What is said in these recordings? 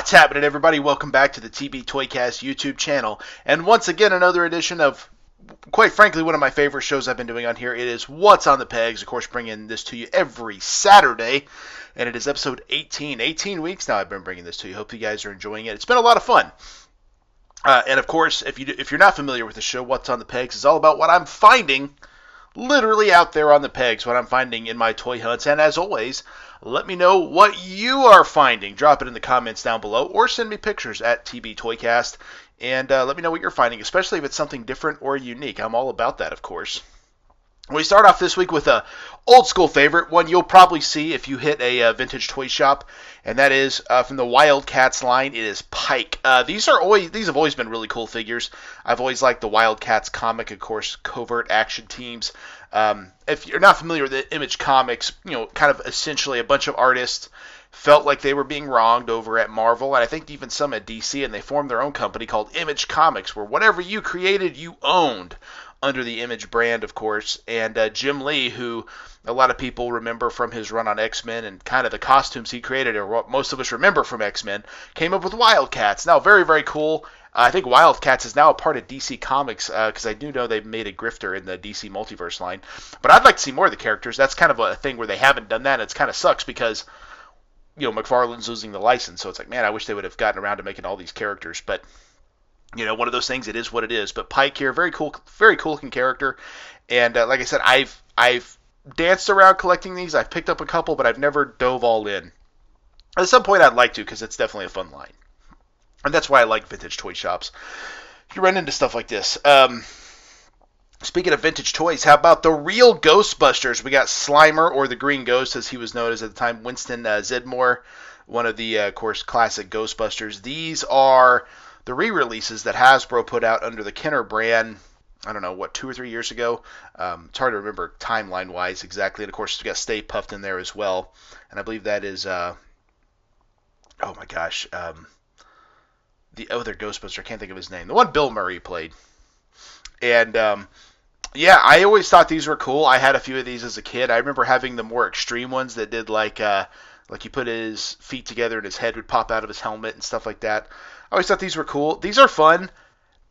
What's happening, everybody? Welcome back to the TB Toycast YouTube channel. And once again, another edition of, quite frankly, one of my favorite shows I've been doing on here. It is What's on the Pegs. Of course, bringing this to you every Saturday. And it is episode 18. 18 weeks now I've been bringing this to you. Hope you guys are enjoying it. It's been a lot of fun. And of course, if you're not familiar with the show, What's on the Pegs is all about what I'm finding literally out there on the pegs, what I'm finding in my toy hunts. And as always, let me know what you are finding. Drop it in the comments down below or send me pictures at TB Toycast and let me know what you're finding, especially if it's something different or unique. I'm all about that, of course. We start off this week with a old school favorite, one you'll probably see if you hit a vintage toy shop, and that is from the Wildcats line. It is Pike. These have always been really cool figures. I've always liked the Wildcats comic, of course, covert action teams. If you're not familiar with the Image Comics, kind of essentially a bunch of artists felt like they were being wronged over at Marvel, and I think even some at DC, and they formed their own company called Image Comics, where whatever you created, you owned, under the Image brand, of course. And Jim Lee, who a lot of people remember from his run on X-Men and kind of the costumes he created, or what most of us remember from X-Men, came up with Wildcats. Now, very, very cool. I think Wildcats is now a part of DC Comics, because I do know they've made a grifter in the DC Multiverse line. But I'd like to see more of the characters. That's kind of a thing where they haven't done that, and it kind of sucks because, McFarlane's losing the license. So it's like, man, I wish they would have gotten around to making all these characters. But one of those things, it is what it is. But Pike here, very cool looking character. And like I said, I've danced around collecting these. I've picked up a couple, but I've never dove all in. At some point, I'd like to, because it's definitely a fun line. And that's why I like vintage toy shops. You run into stuff like this. Speaking of vintage toys, how about the real Ghostbusters? We got Slimer, or the Green Ghost, as he was known as at the time, Winston Zeddemore, one of the, of course, classic Ghostbusters. These are the re-releases that Hasbro put out under the Kenner brand, I don't know, 2 or 3 years ago? It's hard to remember timeline-wise exactly. And, of course, we got Stay Puft in there as well. And I believe that is, the other Ghostbuster, I can't think of his name. The one Bill Murray played. And, I always thought these were cool. I had a few of these as a kid. I remember having the more extreme ones that did like he put his feet together and his head would pop out of his helmet and stuff like that. I always thought these were cool. These are fun.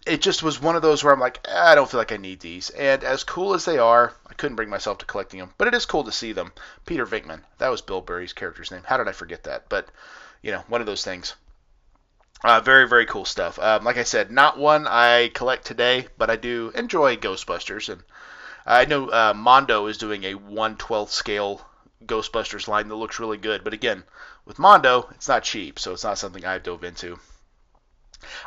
It just was one of those where I'm like, I don't feel like I need these. And as cool as they are, I couldn't bring myself to collecting them. But it is cool to see them. Peter Venkman. That was Bill Murray's character's name. How did I forget that? But, one of those things. Very, very cool stuff. Like I said, not one I collect today, but I do enjoy Ghostbusters. And I know Mondo is doing a 1/12 scale Ghostbusters line that looks really good. But again, with Mondo, it's not cheap, so it's not something I've dove into.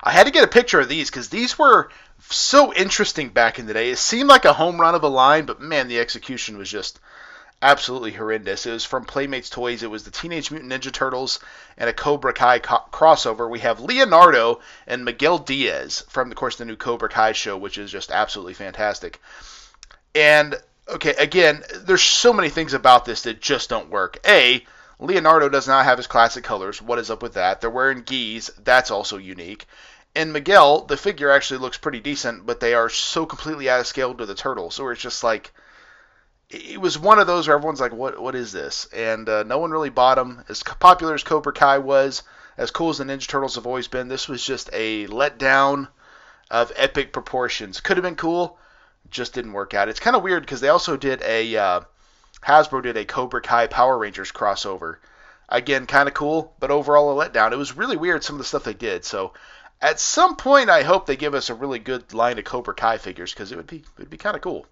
I had to get a picture of these because these were so interesting back in the day. It seemed like a home run of a line, but man, the execution was just absolutely horrendous. It was from Playmates Toys. It was the Teenage Mutant Ninja Turtles and a Cobra Kai crossover. We have Leonardo and Miguel Diaz from, of course, the new Cobra Kai show, which is just absolutely fantastic. And, okay, again, there's so many things about this that just don't work. Leonardo does not have his classic colors. What is up with that? They're wearing gis. That's also unique. And Miguel, the figure actually looks pretty decent, but they are so completely out of scale to the turtle. So it's just like, it was one of those where everyone's like, what is this? And no one really bought them. As popular as Cobra Kai was, as cool as the Ninja Turtles have always been, this was just a letdown of epic proportions. Could have been cool, just didn't work out. It's kind of weird because they also did Hasbro did a Cobra Kai Power Rangers crossover. Again, kind of cool, but overall a letdown. It was really weird, some of the stuff they did. So at some point, I hope they give us a really good line of Cobra Kai figures because it would be kind of cool.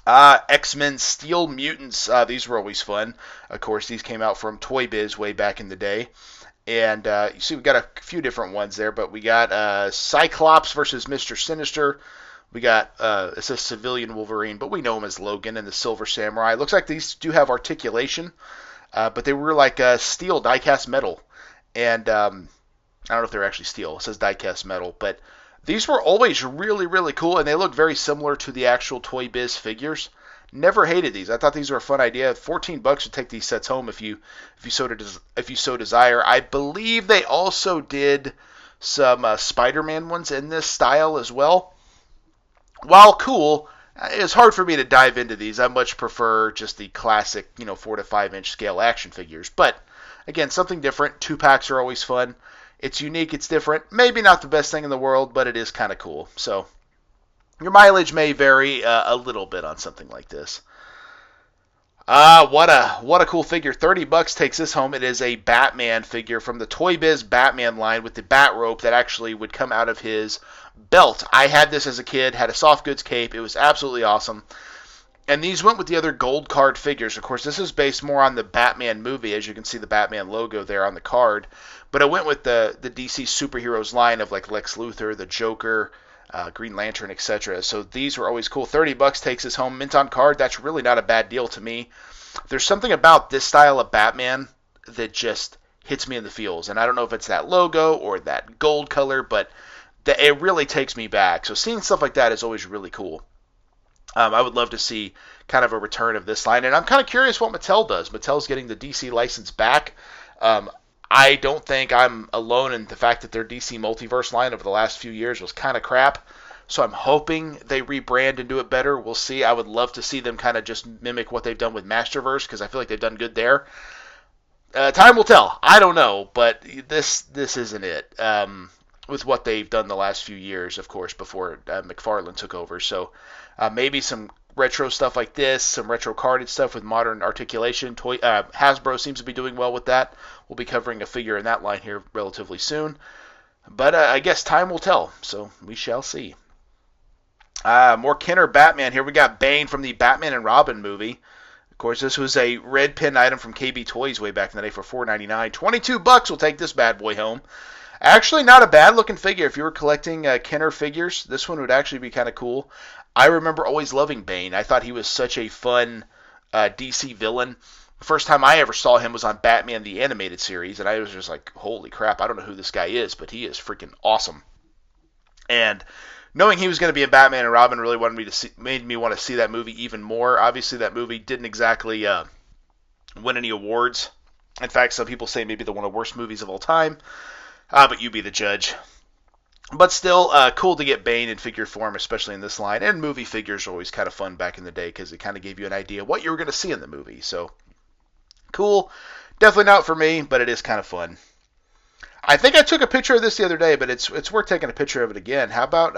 X-Men Steel Mutants, these were always fun. Of course, these came out from Toy Biz way back in the day. And you see we got a few different ones there, but we got Cyclops versus Mr. Sinister. We got, it says Civilian Wolverine, but we know him as Logan and the Silver Samurai. It looks like these do have articulation, but they were like steel, die-cast metal. And I don't know if they're actually steel. It says die-cast metal, but these were always really, really cool, and they look very similar to the actual Toy Biz figures. Never hated these. I thought these were a fun idea. $14 to take these sets home if you so desire. I believe they also did some Spider-Man ones in this style as well. While cool, it's hard for me to dive into these. I much prefer just the classic, 4 to 5 inch scale action figures. But Again, something different. 2-packs are always fun. It's unique, it's different. Maybe not the best thing in the world, but it is kind of cool. So your mileage may vary a little bit on something like this. What a cool figure. $30 takes this home. It is a Batman figure from the Toy Biz Batman line with the bat rope that actually would come out of his belt. I had this as a kid, had a soft goods cape. It was absolutely awesome. And these went with the other gold card figures. Of course, this is based more on the Batman movie, as you can see the Batman logo there on the card. But it went with the DC superheroes line of like Lex Luthor, the Joker, Green Lantern, etc. So these were always cool. $30 takes us home. Mint on card, that's really not a bad deal to me. There's something about this style of Batman that just hits me in the feels. And I don't know if it's that logo or that gold color, but it really takes me back. So seeing stuff like that is always really cool. I would love to see kind of a return of this line. And I'm kind of curious what Mattel does. Mattel's getting the DC license back. I don't think I'm alone in the fact that their DC Multiverse line over the last few years was kind of crap. So I'm hoping they rebrand and do it better. We'll see. I would love to see them kind of just mimic what they've done with Masterverse because I feel like they've done good there. Time will tell. I don't know, but this isn't it. With what they've done the last few years, of course, before McFarlane took over. So maybe some retro stuff like this, some retro carded stuff with modern articulation. Hasbro seems to be doing well with that. We'll be covering a figure in that line here relatively soon. But I guess time will tell, so we shall see. More Kenner Batman here. We got Bane from the Batman and Robin movie. Of course, this was a red pin item from KB Toys way back in the day for $4.99. $22 will take this bad boy home. Actually, not a bad looking figure. If you were collecting Kenner figures, this one would actually be kind of cool. I remember always loving Bane. I thought he was such a fun DC villain. The first time I ever saw him was on Batman the Animated Series, and I was just like, holy crap, I don't know who this guy is, but he is freaking awesome. And knowing he was going to be in Batman and Robin really made me want to see that movie even more. Obviously, that movie didn't exactly win any awards. In fact, some people say maybe one of the worst movies of all time. But you be the judge. But still, cool to get Bane in figure form, especially in this line. And movie figures are always kind of fun back in the day because it kind of gave you an idea of what you were going to see in the movie. So, cool. Definitely not for me, but it is kind of fun. I think I took a picture of this the other day, but it's worth taking a picture of it again. How about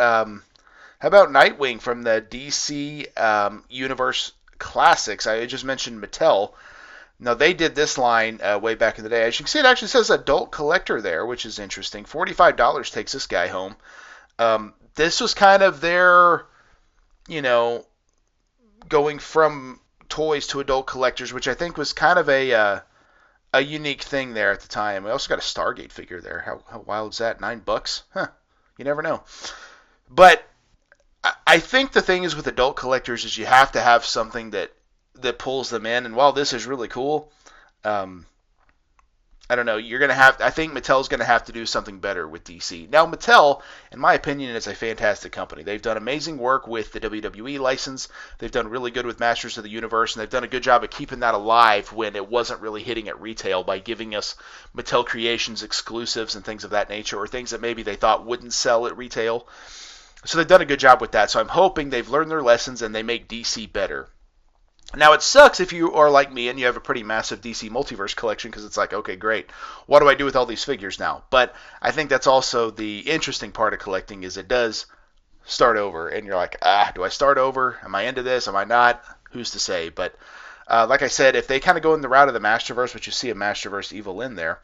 Nightwing from the DC Universe Classics? I just mentioned Mattel. Now, they did this line way back in the day. As you can see, it actually says adult collector there, which is interesting. $45 takes this guy home. This was kind of their, going from toys to adult collectors, which I think was kind of a unique thing there at the time. We also got a Stargate figure there. How wild is that? $9? Huh. You never know. But I think the thing is with adult collectors is you have to have something that pulls them in. And while this is really cool, I don't know. I think Mattel's going to have to do something better with DC. Now, Mattel, in my opinion, is a fantastic company. They've done amazing work with the WWE license. They've done really good with Masters of the Universe, and they've done a good job of keeping that alive when it wasn't really hitting at retail by giving us Mattel Creations exclusives and things of that nature, or things that maybe they thought wouldn't sell at retail. So they've done a good job with that. So I'm hoping they've learned their lessons and they make DC better. Now, it sucks if you are like me and you have a pretty massive DC Multiverse collection because it's like, okay, great. What do I do with all these figures now? But I think that's also the interesting part of collecting is it does start over. And you're like, do I start over? Am I into this? Am I not? Who's to say? But like I said, if they kind of go in the route of the Masterverse, which you see a Masterverse Evil in there,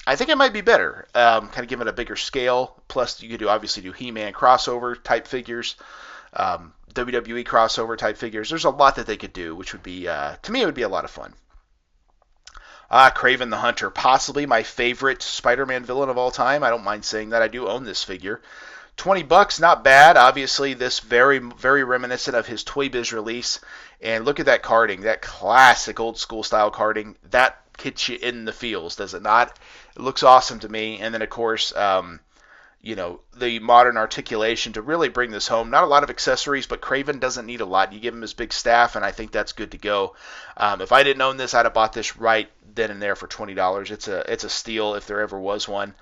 I think it might be better. Kind of give it a bigger scale. Plus, you could obviously do He-Man crossover type figures. WWE crossover type figures. There's a lot that they could do, which would be, to me, it would be a lot of fun. Kraven the Hunter, possibly my favorite Spider-Man villain of all time. I don't mind saying that. I do own this figure. $20, not bad. Obviously, this very, very reminiscent of his Toy Biz release. And look at that carding, that classic old school style carding. That hits you in the feels, does it not? It looks awesome to me. And then, of course, the modern articulation to really bring this home. Not a lot of accessories, but Kraven doesn't need a lot. You give him his big staff, and I think that's good to go. If I didn't own this, I'd have bought this right then and there for $20. It's a steal if there ever was one.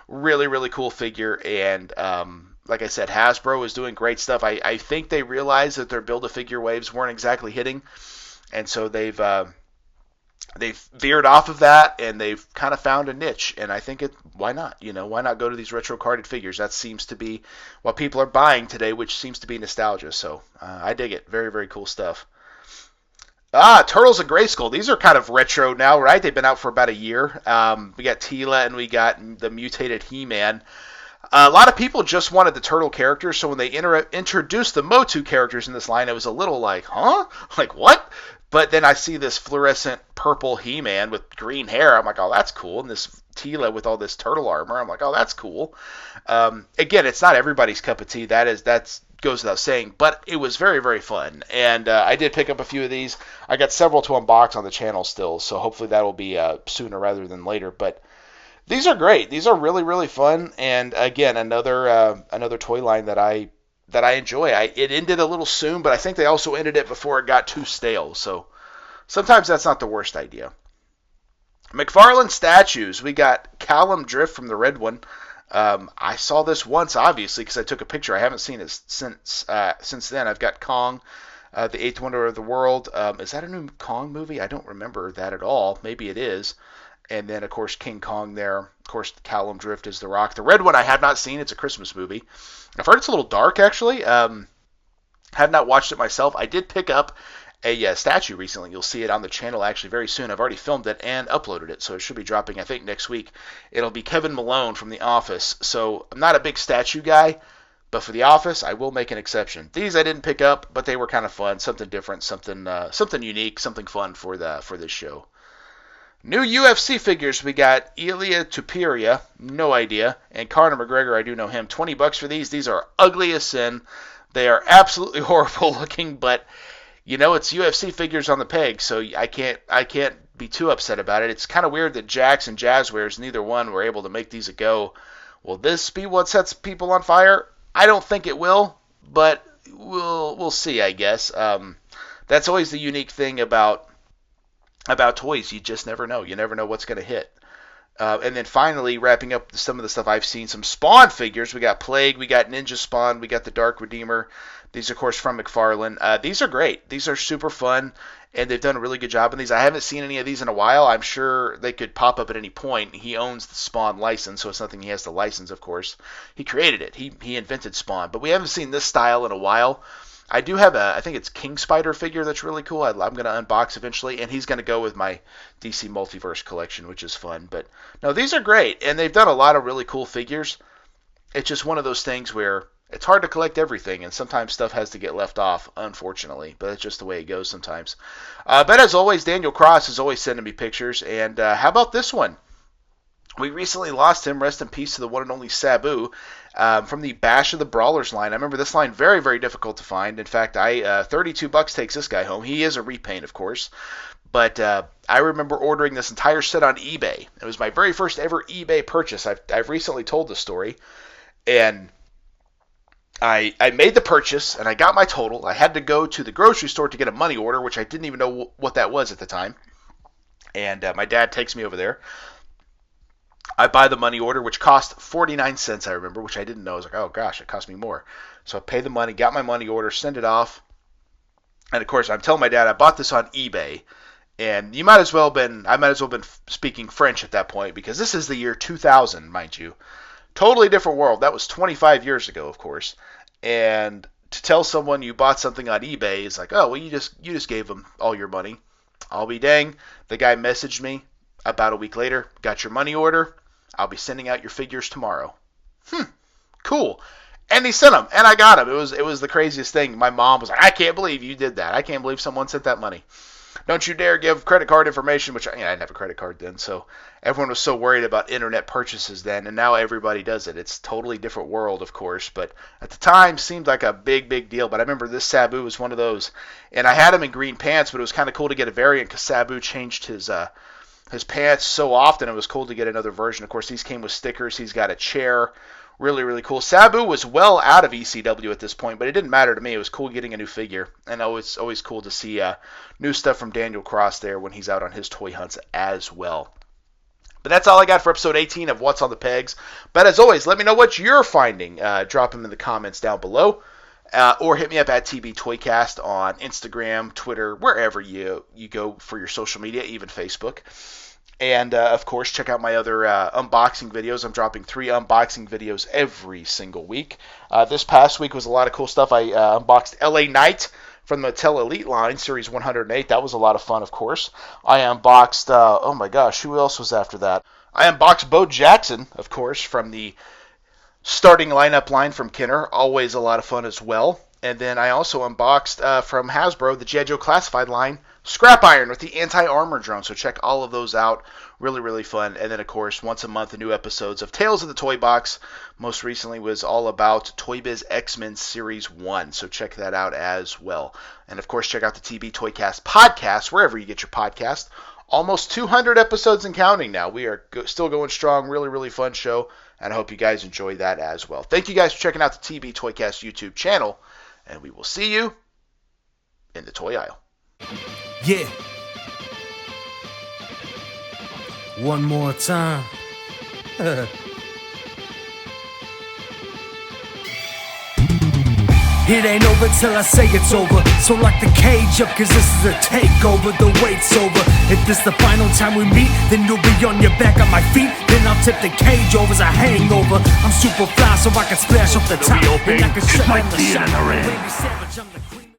Really, really cool figure, and like I said, Hasbro is doing great stuff. I think they realized that their Build-A-Figure waves weren't exactly hitting, and so they've they've veered off of that and they've kind of found a niche. And I think why not? Why not go to these retro carded figures? That seems to be what people are buying today, which seems to be nostalgia. So I dig it. Very, very cool stuff. Turtles and Grayskull. These are kind of retro now, right? They've been out for about a year. We got Tila and we got the mutated He-Man. A lot of people just wanted the turtle characters, so when they introduced the Motu characters in this line, it was a little like, huh? Like, what? But then I see this fluorescent purple He-Man with green hair. I'm like, oh, that's cool. And this Tila with all this turtle armor. I'm like, oh, that's cool. Again, it's not everybody's cup of tea. That's goes without saying. But it was very, very fun. And I did pick up a few of these. I got several to unbox on the channel still, so hopefully that will be sooner rather than later. But these are great. These are really, really fun. And again, another toy line that I enjoy. It ended a little soon, but I think they also ended it before it got too stale. So sometimes that's not the worst idea. McFarlane statues. We got Callum Drift from the red one. I saw this once, obviously, because I took a picture. I haven't seen it since then. I've got Kong, the Eighth Wonder of the World. Is that a new Kong movie? I don't remember that at all. Maybe it is. And then, of course, King Kong there. Of course, Callum Drift is The Rock. The red one I have not seen. It's a Christmas movie. I've heard it's a little dark, actually. Have not watched it myself. I did pick up a statue recently. You'll see it on the channel actually very soon. I've already filmed it and uploaded it, so it should be dropping, I think, next week. It'll be Kevin Malone from The Office. So I'm not a big statue guy, but for The Office, I will make an exception. These I didn't pick up, but they were kind of fun. Something different, something unique, something fun for this show. New UFC figures, we got Ilia Tupuria, no idea, and Conor McGregor, I do know him. $20 for these. These are ugly as sin. They are absolutely horrible looking, but it's UFC figures on the peg, so I can't be too upset about it. It's kind of weird that Jax and Jazzwares, neither one were able to make these a go. Will this be what sets people on fire? I don't think it will, but we'll see, I guess. That's always the unique thing about toys. You just never know. You never know what's going to hit. And then finally, wrapping up some of the stuff I've seen, some Spawn figures. We got Plague, we got Ninja Spawn, we got the Dark Redeemer. These, of course, from McFarlane. These are great. These are super fun, and they've done a really good job on these. I haven't seen any of these in a while. I'm sure they could pop up at any point. He owns the Spawn license, so it's nothing he has to license, of course. He created it. He invented Spawn. But we haven't seen this style in a while. I do have I think it's King Spider figure that's really cool. I'm going to unbox eventually, and he's going to go with my DC Multiverse collection, which is fun. But no, these are great, and they've done a lot of really cool figures. It's just one of those things where it's hard to collect everything, and sometimes stuff has to get left off, unfortunately. But it's just the way it goes sometimes. But as always, Daniel Cross is always sending me pictures. And how about this one? We recently lost him. Rest in peace to the one and only Sabu from the Bash of the Brawlers line. I remember this line very, very difficult to find. In fact, $32 takes this guy home. He is a repaint, of course. But I remember ordering this entire set on eBay. It was my very first ever eBay purchase. I've recently told the story. And I made the purchase, and I got my total. I had to go to the grocery store to get a money order, which I didn't even know what that was at the time. And my dad takes me over there. I buy the money order, which cost 49 cents, I remember, which I didn't know. I was like, oh, gosh, it cost me more. So I pay the money, got my money order, send it off. And, of course, I'm telling my dad I bought this on eBay. And I might as well have been speaking French at that point, because this is the year 2000, mind you. Totally different world. That was 25 years ago, of course. And to tell someone you bought something on eBay is like, oh, well, you just gave them all your money. I'll be dang. The guy messaged me about a week later. Got your money order. I'll be sending out your figures tomorrow. Cool. And he sent them, and I got them. It was the craziest thing. My mom was like, I can't believe you did that. I can't believe someone sent that money. Don't you dare give credit card information, which I didn't have a credit card then, so everyone was so worried about internet purchases then, and now everybody does it. It's a totally different world, of course, but at the time seemed like a big, big deal. But I remember this Sabu was one of those, and I had him in green pants, but it was kind of cool to get a variant because Sabu changed his pants so often. It was cool to get another version. Of course, these came with stickers. He's got a chair. Really, really cool. Sabu was well out of ECW at this point, but it didn't matter to me. It was cool getting a new figure, and it's always cool to see new stuff from Daniel Cross there when he's out on his toy hunts as well. But that's all I got for episode 18 of What's on the Pegs. But as always, let me know what you're finding. Drop them in the comments down below. or hit me up at TB Toycast on Instagram, Twitter, wherever you go for your social media, even Facebook. And, of course, check out my other unboxing videos. I'm dropping 3 unboxing videos every single week. This past week was a lot of cool stuff. I unboxed LA Knight from the Mattel Elite line, Series 108. That was a lot of fun, of course. I unboxed, oh my gosh, who else was after that? I unboxed Bo Jackson, of course, from the starting lineup line from Kenner. Always a lot of fun as well. And then I also unboxed from Hasbro the G.I. Joe Classified line, Scrap Iron with the anti-armor drone. So check all of those out. Really, really fun. And then, of course, once a month, the new episodes of Tales of the Toy Box. Most recently was all about Toy Biz X-Men Series 1. So check that out as well. And, of course, check out the TB Toycast podcast, wherever you get your podcast. Almost 200 episodes and counting now. We are still going strong. Really, really fun show. And I hope you guys enjoy that as well. Thank you guys for checking out the TB Toycast YouTube channel. And we will see you in the toy aisle. Yeah. One more time. It ain't over till I say it's over. So lock the cage up, cause this is a takeover. The wait's over. If this the final time we meet, then you'll be on your back on my feet. Then I'll tip the cage over as a hangover. I'm super fly so I can splash off the top. And I can shut down the shot.